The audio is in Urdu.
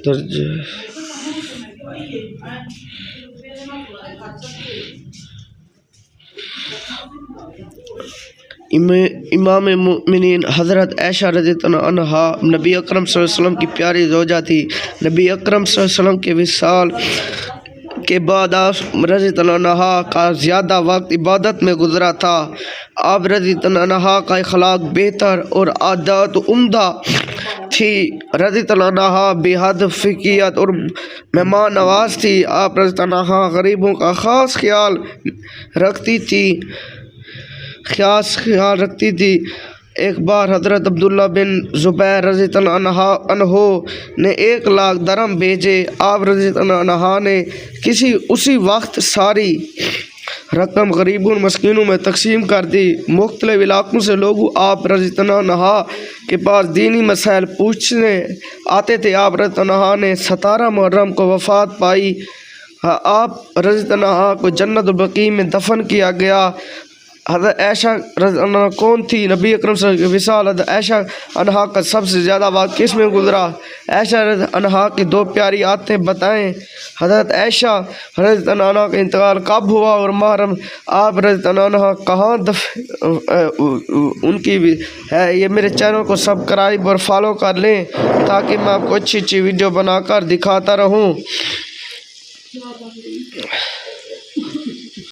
درجہ امام مومنین حضرت عائشہ رضی اللہ عنہا نبی اکرم صلی اللہ علیہ وسلم کی پیاری زوجہ تھی۔ نبی اکرم صلی اللہ علیہ وسلم کے وصال کے بعد آپ رضی اللہ عنہا کا زیادہ وقت عبادت میں گزرا تھا۔ آپ رضی اللہ عنہا کا اخلاق بہتر اور عادات عمدہ تھی۔ رضی اللہ عنہا بے حد فقیہت اور مہمان نواز تھی۔ آپ رضی اللہ عنہا غریبوں کا خاص خیال رکھتی تھی۔ ایک بار حضرت عبداللہ بن زبیر رضی اللہ عنہ نے 1,00,000 درہم بھیجے۔ آپ رضی اللہ عنہ نے اسی وقت ساری رقم غریبوں اور مسکینوں میں تقسیم کر دی۔ مختلف علاقوں سے لوگ آپ رضی اللہ عنہ کے پاس دینی مسائل پوچھنے آتے تھے۔ آپ رضی اللہ عنہ نے 17 محرم کو وفات پائی۔ آپ رضی اللہ عنہ کو جنت البقیع میں دفن کیا گیا۔ حضرت عائشہ رضی اللہ عنہ کون تھی؟ نبی اکرم صلی اللہ علیہ وسلم کے وصال حضرت عائشہ عنہا کا سب سے زیادہ وقت کس میں گزرا؟ عائشہ رضی اللہ عنہا کی 2 پیاری عادتیں بتائیں۔ حضرت عائشہ رضی اللہ عنہا کا انتقال کب ہوا اور محرم آپ رضی اللہ عنہا کہاں ان کی بھی ہے؟ یہ میرے چینل کو سبسکرائب اور فالو کر لیں تاکہ میں آپ کو اچھی ویڈیو بنا کر دکھاتا رہوں۔